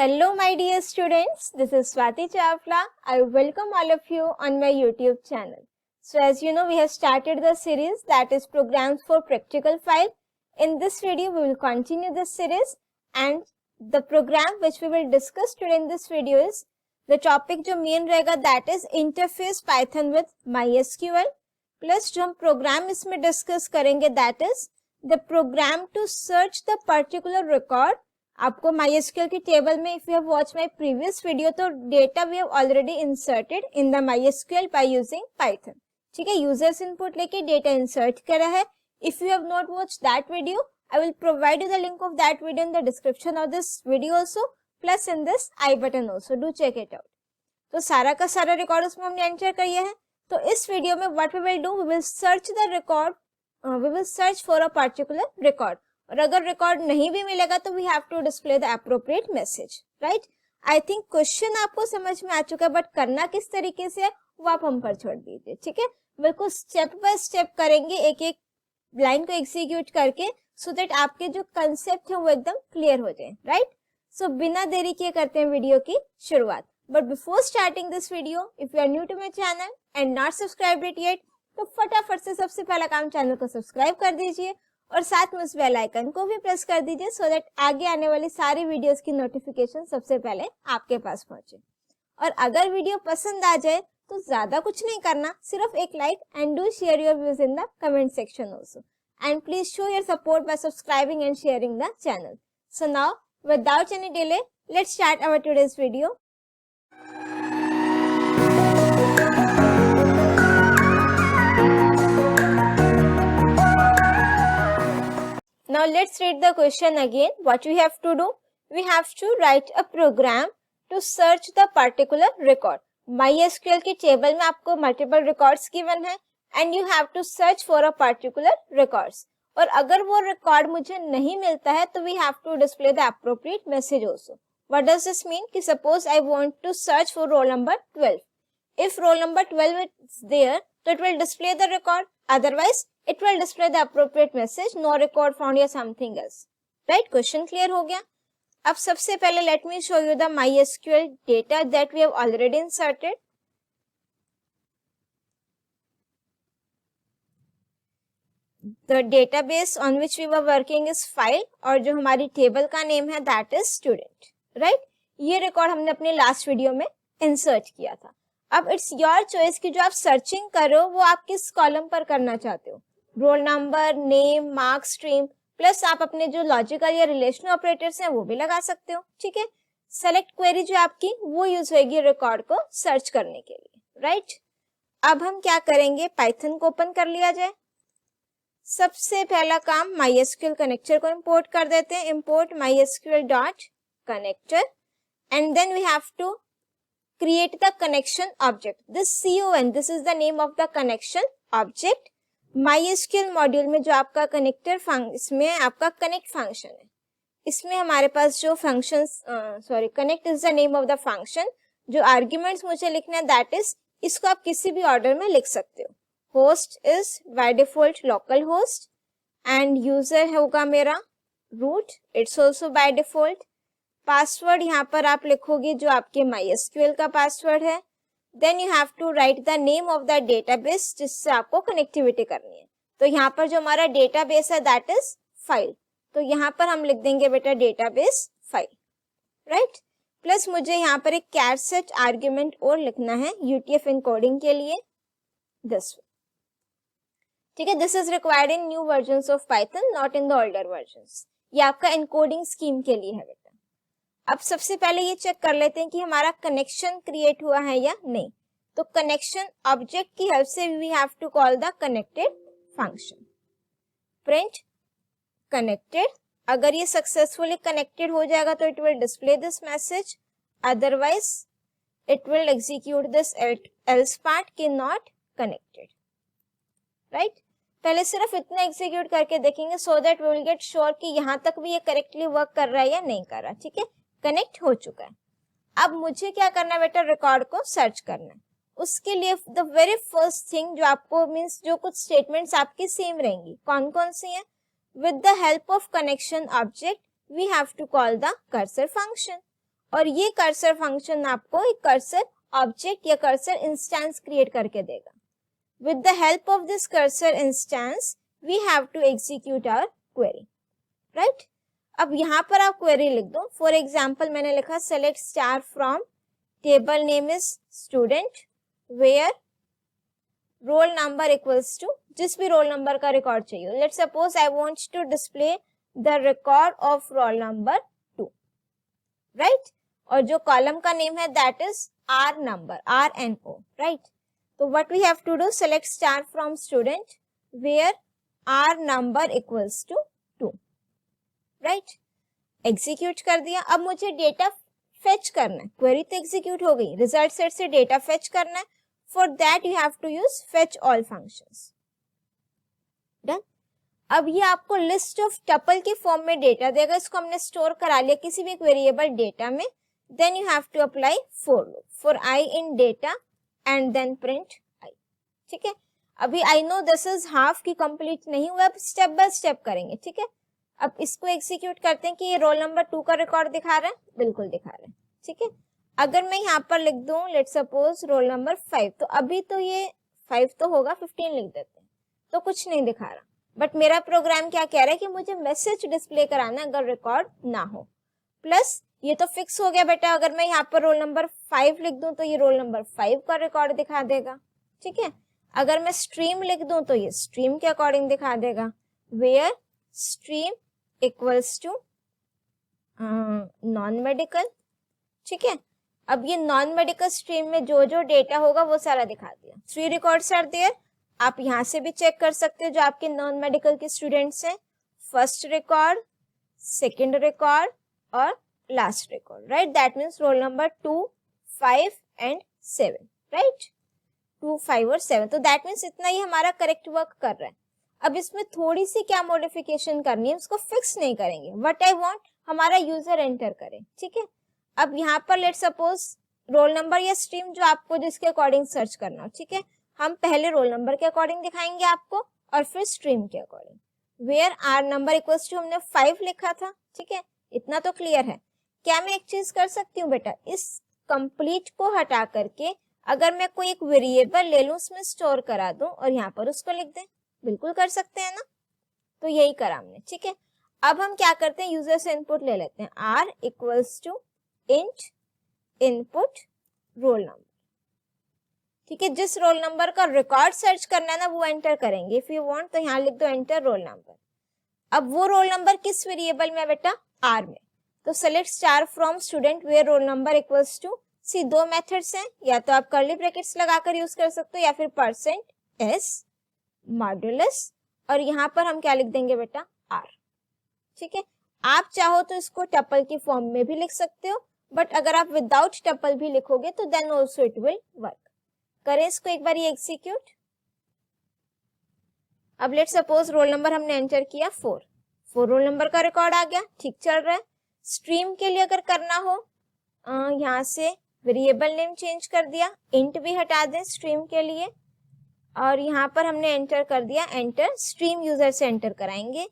Hello my dear students, this is Swati Chawla. I welcome all of you on my YouTube channel. So as you know, we have started the series that is Programs for Practical File. In this video, we will continue this series and the program which we will discuss today in this video is the topic जो main रहेगा that is Interface Python with MySQL plus जो हम program इसमें discuss करेंगे that is the program to search the particular record. आपको MySQL की table में if you have watched my previous video तो data we have already inserted in the MySQL by using Python. ठीक है, users input लेके data insert करा है. If you have not watched that video, I will provide you the link of that video in the description of this video also, plus in this I button also. Do check it out. तो सारा का सारा record उसमें हमने enter किया है. तो इस वीडियो में what we will do, we will search the record, we will search for a particular record. और अगर रिकॉर्ड नहीं भी मिलेगा तो we have to display the appropriate message, right. I think question आपको समझ में आ चुका है, बट करना किस तरीके से है वो आप हम पर छोड़ दीजिए. ठीक है, बिल्कुल स्टेप बाय स्टेप करेंगे, एक एक लाइन को एग्जीक्यूट करके, सो दैट आपके जो कंसेप्ट है वो एकदम क्लियर हो जाए, राइट. सो बिना देरी किए करते हैं वीडियो की शुरुआत. But before starting this video, if you are new to my channel and not subscribed it yet, तो फटाफट से सबसे पहला काम चैनल को सब्सक्राइब कर दीजिए और साथ में उस बेल आइकन को भी प्रेस कर दीजिए सो दैट आगे आने वाली सारी वीडियोस की नोटिफिकेशन सबसे पहले आपके पास पहुंचे. और अगर वीडियो पसंद आ जाए तो ज्यादा कुछ नहीं करना, सिर्फ एक like and do share your views in the comment section also. And please show your support by subscribing and sharing the channel. So now without any delay let's start our today's video. Now let's read the question again. What we have to do? We have to write a program to search the particular record. MySQL की table में आपको multiple records given है and you have to search for a particular records. और अगर वो record मुझे नहीं मिलता है तो we have to display the appropriate message also. What does this mean? कि suppose I want to search for roll number 12. If roll number 12 is there, तो it will display the record. Otherwise, it will display the appropriate message, no record found या something else. Right? Question clear हो गया. अब सबसे पहले let me show you the MySQL data that we have already inserted. The database on which we were working is file और जो हमारी table का नेम है that is student. Right? ये रिकॉर्ड हमने अपने लास्ट वीडियो में इंसर्ट किया था. अब इट्स योर चॉइस कि जो आप सर्चिंग करो वो आप किस कॉलम पर करना चाहते हो. Roll number, name, marks, stream, plus आप अपने जो लॉजिकल या रिलेशनल ऑपरेटर्स हैं वो भी लगा सकते हो. ठीक है, सेलेक्ट क्वेरी जो आपकी वो यूज होगी रिकॉर्ड को सर्च करने के लिए, राइट. अब हम क्या करेंगे, पाइथन को ओपन कर लिया जाए. सबसे पहला काम MySQL कनेक्टर को इंपोर्ट कर देते हैं. Import MySQL dot connector and then we have to create the connection object. This CON, this is the name of the connection object. MySQL module में जो आपका कनेक्टर इसमें आपका कनेक्ट फंक्शन है. इसमें हमारे पास जो function connect is the name of the function. जो आर्ग्यूमेंट्स मुझे लिखना है दैट इज, इसको आप किसी भी ऑर्डर में लिख सकते हो. Host is by default local host and user होगा मेरा root, it's also by default. Password यहाँ पर आप लिखोगे जो आपके MySQL का पासवर्ड है. Then you have to write the name of the database जिससे आपको कनेक्टिविटी करनी है. तो यहाँ पर जो हमारा डेटाबेस है दैट इज फाइल. तो यहाँ पर हम लिख देंगे बेटा डेटाबेस फाइल, राइट. प्लस मुझे यहाँ पर एक कैर सेट आर्ग्यूमेंट और लिखना है UTF एनकोडिंग के लिए. दिस, ठीक है, this is required in new versions of Python, not in the older versions. ये आपका एनकोडिंग स्कीम के लिए है बेटा. अब सबसे पहले ये चेक कर लेते हैं कि हमारा कनेक्शन क्रिएट हुआ है या नहीं. तो कनेक्शन ऑब्जेक्ट की हेल्प से we have to call the connected function. Print connected. अगर ये सक्सेसफुली कनेक्टेड हो जाएगा तो it will display this message, otherwise it will execute this else part की नॉट कनेक्टेड, राइट. पहले सिर्फ इतना एग्जीक्यूट करके देखेंगे so that we will get sure कि यहाँ तक भी ये करेक्टली वर्क कर रहा है या नहीं कर रहा. ठीक है, कनेक्ट हो चुका है. अब मुझे क्या करना है बेटा, रिकॉर्ड को सर्च करना है. उसके लिए द वेरी फर्स्ट थिंग जो आपको मीन्स जो कुछ स्टेटमेंट्स आपकी सेम रहेंगी, कौन कौन सी हैं. With the help of connection object we have to call the cursor function. और ये कर्सर फंक्शन आपको एक कर्सर ऑब्जेक्ट या कर्सर इंस्टेंस क्रिएट करके देगा। With the help of this cursor instance we have to execute our query, right. अब यहाँ पर आप क्वेरी लिख दो। फॉर एग्जाम्पल मैंने लिखा select star from table name is student where roll number equals to, जिस भी रोल नंबर का रिकॉर्ड चाहिए। Let's suppose I want to display the record of roll number 2, right. और जो कॉलम का नेम है that is R number, RNO, right. तो what we have to do, select star from student where R number equals to 2, right. Execute कर दिया। अब मुझे data fetch करना है। क्वेरी तो एग्जीक्यूट हो गई, रिजल्ट सेट से डेटा फेच करना है। For that you have to use fetch all functions. Done. अब ये आपको लिस्ट ऑफ टपल के फॉर्म में डेटा देगा। इसको हमने स्टोर करा लिया किसी भी एक वेरिएबल डेटा में। Then you have to apply for loop for I in data and then print I, ठीक है। अभी I know this is half की कंप्लीट नहीं हुआ, अब स्टेप बाय स्टेप करेंगे, ठीक है। अब इसको एग्जीक्यूट करते हैं कि ये रोल नंबर 2 का रिकॉर्ड दिखा रहा है, बिल्कुल दिखा रहा है, ठीक है। अगर मैं यहाँ पर लिख दूं लेट्स सपोज रोल नंबर 5, तो अभी तो ये 5 तो होगा, 15 लिख देते हैं तो कुछ नहीं दिखा रहा। बट मेरा प्रोग्राम क्या कह रहा है कि मुझे मैसेज डिस्प्ले कराना अगर रिकॉर्ड ना हो। प्लस ये तो फिक्स हो गया बेटा, अगर मैं यहाँ पर रोल नंबर 5 लिख दूं तो ये रोल नंबर 5 का रिकॉर्ड दिखा देगा, ठीक है। अगर मैं स्ट्रीम लिख दूं तो ये स्ट्रीम के अकॉर्डिंग दिखा देगा, where stream equals to non medical, ठीक है। अब ये नॉन मेडिकल स्ट्रीम में जो जो डेटा होगा वो सारा दिखा दिया। 3 रिकॉर्ड्स आर देयर। आप यहाँ से भी चेक कर सकते हो जो आपके नॉन मेडिकल के स्टूडेंट्स हैं, फर्स्ट रिकॉर्ड, सेकंड रिकॉर्ड और last record, right. That means role number 2, 5 and 7, right. 2, 5 और 7, तो दैट मीन्स इतना ही हमारा करेक्ट वर्क कर रहा है। अब इसमें थोड़ी सी क्या मॉडिफिकेशन करनी है, उसको फिक्स नहीं करेंगे। व्हाट आई वांट हमारा यूजर एंटर करे, ठीक है। अब यहाँ पर लेट्स सपोज रोल नंबर या स्ट्रीम जो आपको जिसके अकॉर्डिंग सर्च करना हो, ठीक है। हम पहले रोल नंबर के अकॉर्डिंग दिखाएंगे आपको और फिर स्ट्रीम के according. Where R number equals to हमने 5 लिखा था, ठीक है, इतना तो क्लियर है। क्या मैं एक चीज कर सकती हूँ बेटा, इस कंप्लीट को हटा करके अगर मैं कोई एक वेरिएबल ले लूं उसमें स्टोर करा दूं और यहाँ पर उसको लिख दें, बिल्कुल कर सकते हैं ना। तो यही करा हमने, ठीक है। अब हम क्या करते हैं, यूजर से इनपुट ले लेते हैं, R equals to int input roll number, ठीक है। जिस रोल नंबर का रिकॉर्ड सर्च करना है ना वो एंटर करेंगे। इफ यू वांट तो यहाँ लिख दो एंटर रोल नंबर। अब वो रोल नंबर किस वेरिएबल में बेटा, आर में। तो select star from student where roll number equals to, see 2 methods हैं, या तो आप कर्ली ब्रैकेट्स लगाकर यूज कर सकते हो या फिर %s मॉड्यूलस, और यहाँ पर हम क्या लिख देंगे बेटा, आर, ठीक है। आप चाहो तो इसको टपल की फॉर्म में भी लिख सकते हो, बट अगर आप विदाउट टपल भी लिखोगे तो then also it will work. करें इसको एक बार ये एग्जीक्यूट। अब लेट सपोज रोल नंबर हमने एंटर किया 4 रोल नंबर का रिकॉर्ड आ गया, ठीक चल रहा है। स्ट्रीम के लिए अगर करना हो यहाँ से वेरिएबल नेम चेंज कर दिया, इंट भी हटा दें स्ट्रीम के लिए, और यहाँ पर हमने एंटर कर दिया एंटर, स्ट्रीम यूजर से एंटर कराएंगे।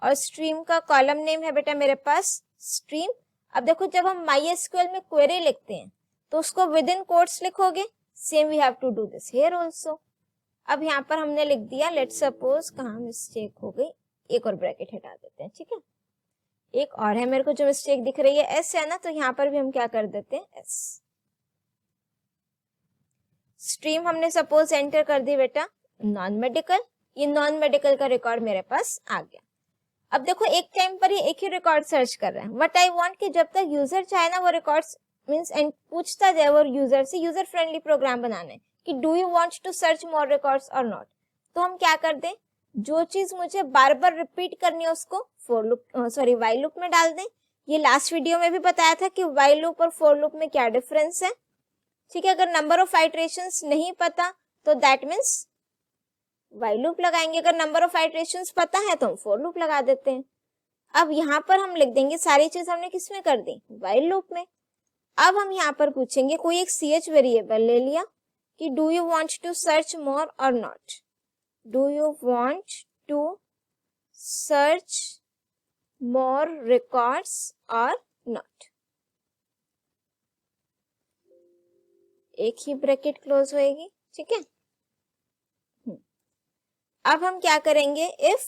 और स्ट्रीम का कॉलम नेम है बेटा मेरे पास स्ट्रीम। अब देखो जब हम MySQL में क्वेरी लिखते हैं तो उसको विद इन कोट्स लिखोगे, same we have to do this here also. अब यहाँ पर हमने लिख दिया, लेट्स सपोज कहाँ मिस्टेक हो गई, एक और ब्रैकेट हटा देते हैं, ठीक है। एक और है मेरे को जो मिस्टेक दिख रही है, एस है ना, तो यहाँ पर भी हम क्या कर देते हैं, एस। स्ट्रीम हमने सपोज एंटर कर दी बेटा नॉन मेडिकल, ये नॉन मेडिकल का रिकॉर्ड मेरे पास आ गया। अब देखो एक टाइम पर ये एक ही रिकॉर्ड सर्च कर रहा है। व्हाट आई वांट कि जब तक यूजर चाहे ना वो रिकॉर्ड्स मींस एंड पूछता जाए वो यूजर से, यूजर फ्रेंडली प्रोग्राम बनाना है कि do you want to search more records और नॉट। तो हम क्या कर दें, जो चीज मुझे बार बार रिपीट करनी है उसको व्हाइल लूप में डाल दें। ये लास्ट वीडियो में भी बताया था कि व्हाइल लूप और फॉर लूप में क्या डिफरेंस है, ठीक है। अगर नंबर ऑफ आइटरेशंस नहीं पता तो दैट मीन्स व्हाइल लूप लगाएंगे, अगर नंबर ऑफ आइटरेशंस पता है तो हम फॉर लूप लगा देते हैं। अब यहाँ पर हम लिख देंगे सारी चीज हमने किसमें कर दी, व्हाइल लूप में। अब हम यहाँ पर पूछेंगे कोई एक ch वेरिएबल ले लिया कि do you want to search more और not, do you want to search more records और नॉट, एक ही ब्रैकेट क्लोज होएगी, ठीक है। अब हम क्या करेंगे, इफ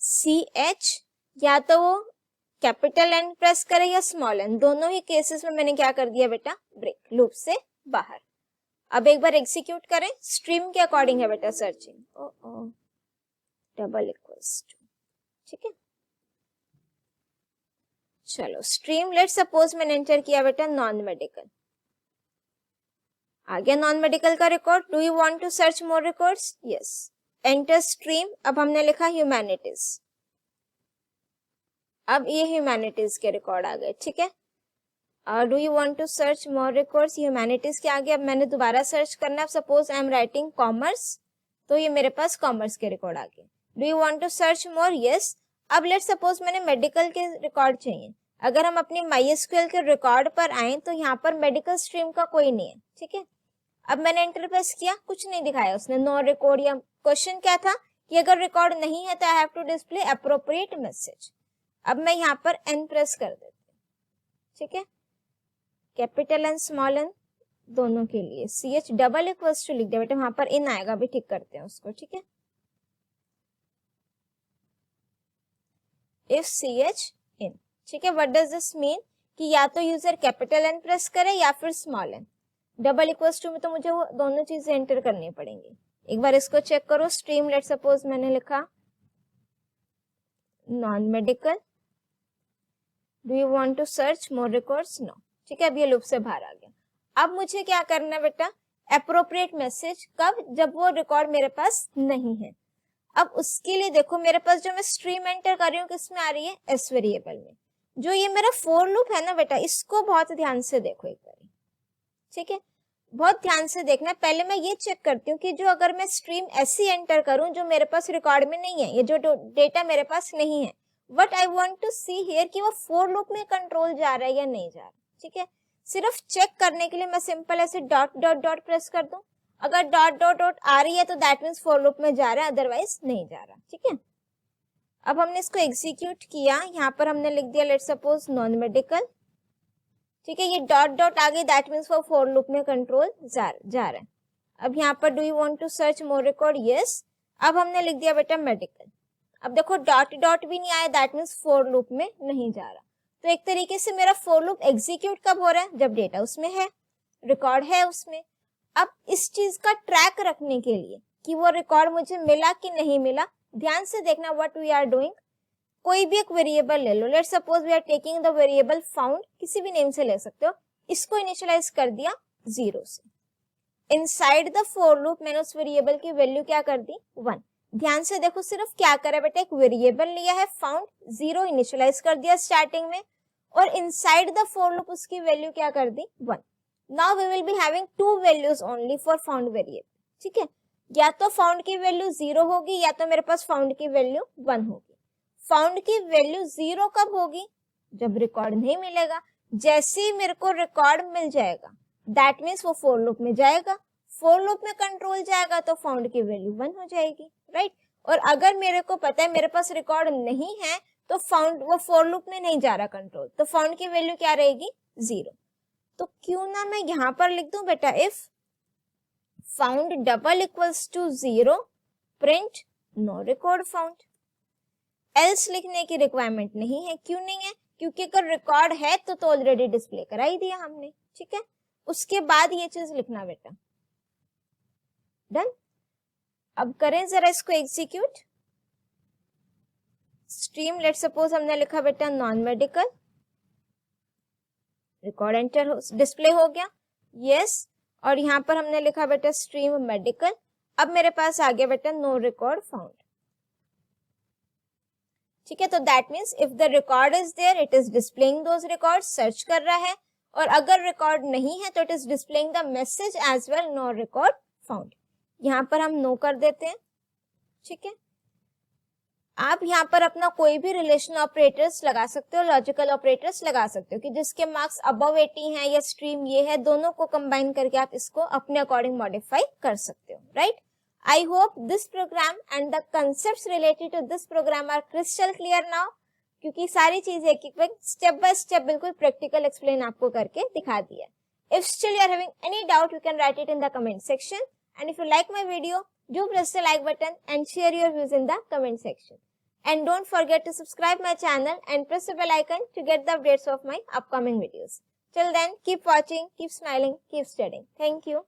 CH या तो वो कैपिटल N प्रेस करे या स्मॉल n, दोनों ही केसेस में मैंने क्या कर दिया बेटा, ब्रेक, लूप से बाहर। अब एक बार एग्जीक्यूट करें, स्ट्रीम के अकॉर्डिंग है बेटा सर्चिंग, डबल इक्वल्स टू, ठीक है। चलो स्ट्रीम, लेट सपोज मैंने एंटर किया बेटा नॉन मेडिकल, आ गया नॉन मेडिकल का record. Do you want to search more records, yes, enter stream. अब हमने लिखा ह्यूमैनिटीज, अब ये ह्यूमैनिटीज के रिकॉर्ड आ गए, ठीक है। Do you want to search more records, humanities के आगे अब मैंने दोबारा सर्च करना है। Suppose I am writing commerce, तो ये मेरे पास कॉमर्स के रिकॉर्ड आ गए। Do you want to search more, yes. अब लेट सपोज मैंने मेडिकल के रिकॉर्ड चाहिए। अगर हम अपनी MySQL के रिकॉर्ड पर आए तो यहाँ पर मेडिकल स्ट्रीम का कोई नहीं है, ठीक है। अब मैंने एंटर प्रेस किया, कुछ नहीं दिखाया उसने, नो रिकॉर्ड। या क्वेश्चन क्या था कि अगर रिकॉर्ड नहीं है तो I have to display appropriate message. अब मैं यहाँ पर N प्रेस कर देती हूँ, ठीक है, कैपिटल N स्मॉल n दोनों के लिए। CH डबल इक्वल्स टू लिख दिया बेटा, वहां पर इन आएगा, अभी ठीक करते हैं उसको, ठीक है। इफ CH in, ठीक है। व्हाट डज दिस मीन कि या तो यूजर कैपिटल N प्रेस करे या फिर small n। Double equals to में तो मुझे वो दोनों चीजें एंटर करनी पड़ेंगी। एक बार इसको चेक करो, स्ट्रीम, लेट सपोज मैंने लिखा non medical, do you want to search more records, no, ठीक है। अब ये लूप से बाहर आ गया। अब मुझे क्या करना है बेटा, एप्रोप्रिएट मैसेज, कब, जब वो रिकॉर्ड मेरे पास नहीं है। अब उसके लिए देखो मेरे पास जो मैं स्ट्रीम एंटर कर रही हूँ किसमें आ रही है, एस वेरिएबल में। जो ये मेरा फोर लूप है ना बेटा, इसको बहुत ध्यान से देखो एक बार, ठीक है, बहुत ध्यान से देखना। पहले मैं ये चेक करती हूँ कि जो अगर मैं स्ट्रीम ऐसी एंटर करूं जो मेरे पास रिकॉर्ड में नहीं है, ये जो डेटा मेरे पास नहीं है, what I want to see here कि वो फोर लूप में कंट्रोल जा रहा है या नहीं जा रहा, ठीक है। सिर्फ चेक करने के लिए मैं सिंपल ऐसे डॉट डॉट डॉट प्रेस कर दूं। अगर डॉट डॉट डॉट आ रही है तो दैट मीन्स फोर लूप में जा रहा है, अदरवाइज नहीं जा रहा, ठीक है। अब हमने इसको एग्जीक्यूट किया, यहाँ पर हमने लिख दिया लेट सपोज नॉन मेडिकल, ठीक है। ये डॉट डॉट आ गई, दैट मीन्स वो फोर लूप में कंट्रोल जा रहा है। अब यहाँ पर do you want to search more record, yes. अब हमने लिख दिया बेटा मेडिकल। अब देखो डॉट डॉट भी नहीं आया, दैट मीन्स फोर लूप में नहीं जा रहा। तो एक तरीके से मेरा फोर लूप एग्जीक्यूट कब हो रहा है, जब डेटा उसमें है, रिकॉर्ड है उसमें। अब इस चीज का ट्रैक रखने के लिए कि वो रिकॉर्ड मुझे मिला कि नहीं मिला, ध्यान से देखना व्हाट वी आर डूइंग। कोई भी एक वेरिएबल ले लो, let suppose we are taking the variable found, किसी भी नेम से ले सकते हो। इसको इनिशियलाइज कर दिया 0 से। इनसाइड द फोर लूप मैंने उस वेरिएबल की वैल्यू क्या कर दी, 1। ध्यान से देखो सिर्फ क्या करा बेटा, एक वेरिएबल लिया है फाउंड, 0 इनिशियलाइज कर दिया स्टार्टिंग में, और इनसाइड द फोर लूप उसकी वैल्यू क्या कर दी, 1। Now we will be having 2 values only for found variable, ठीक है। या तो फाउंड की वैल्यू 0 होगी या तो मेरे पास फाउंड की वैल्यू 1 होगी। फाउंड की वैल्यू 0 कब होगी, जब रिकॉर्ड नहीं मिलेगा। जैसे ही मेरे को रिकॉर्ड मिल जाएगा दैट मीन्स वो फोर लूप में जाएगा, फोर लूप में कंट्रोल जाएगा तो फाउंड की वैल्यू 1 हो जाएगी, राइट। और अगर मेरे को पता है मेरे पास रिकॉर्ड नहीं है तो फाउंड, वो फोर लूप में नहीं जा रहा कंट्रोल, तो फाउंड की वैल्यू क्या रहेगी, 0। तो क्यों ना मैं यहाँ पर लिख दूं बेटा, if found double equals to 0 print no record found. Else लिखने की रिक्वायरमेंट नहीं है। क्यों नहीं है, क्योंकि अगर रिकॉर्ड है तो ऑलरेडी डिस्प्ले करा ही दिया हमने, ठीक है। उसके बाद ये चीज लिखना बेटा, डन। अब करें जरा इसको एग्जीक्यूट, स्ट्रीम, लेट सपोज हमने लिखा बेटा non medical, record enter display हो गया, यस। और यहाँ पर हमने लिखा बेटा स्ट्रीम मेडिकल। अब मेरे पास आ गया बेटा नो रिकॉर्ड फाउंड, ठीक है। तो that means if the record is there it is displaying those record, search कर रहा है। और अगर रिकॉर्ड नहीं है तो it is displaying the message as well, no record found. यहाँ पर हम नो कर देते हैं, ठीक है। आप यहाँ पर अपना कोई भी रिलेशन ऑपरेटर्स लगा सकते हो, लॉजिकल ऑपरेटर्स लगा सकते हो कि जिसके मार्क्स अबव 80 हैं या स्ट्रीम ये है, दोनों को कंबाइन करके आप इसको अपने अकॉर्डिंग मॉडिफाई कर सकते हो, right. I hope this program and the concepts related to this program are crystal clear now. क्योंकि सारी चीजें एक एक स्टेप बाय स्टेप बिल्कुल प्रैक्टिकल एक्सप्लेन आपको करके दिखा दिया. If still you are having any doubt, you can write it in the comment section. And if you like my video, do press the like button and share your views in the comment section. And don't forget to subscribe my channel and press the bell icon to get the updates of my upcoming videos. Till then, keep watching, keep smiling, keep studying. Thank you.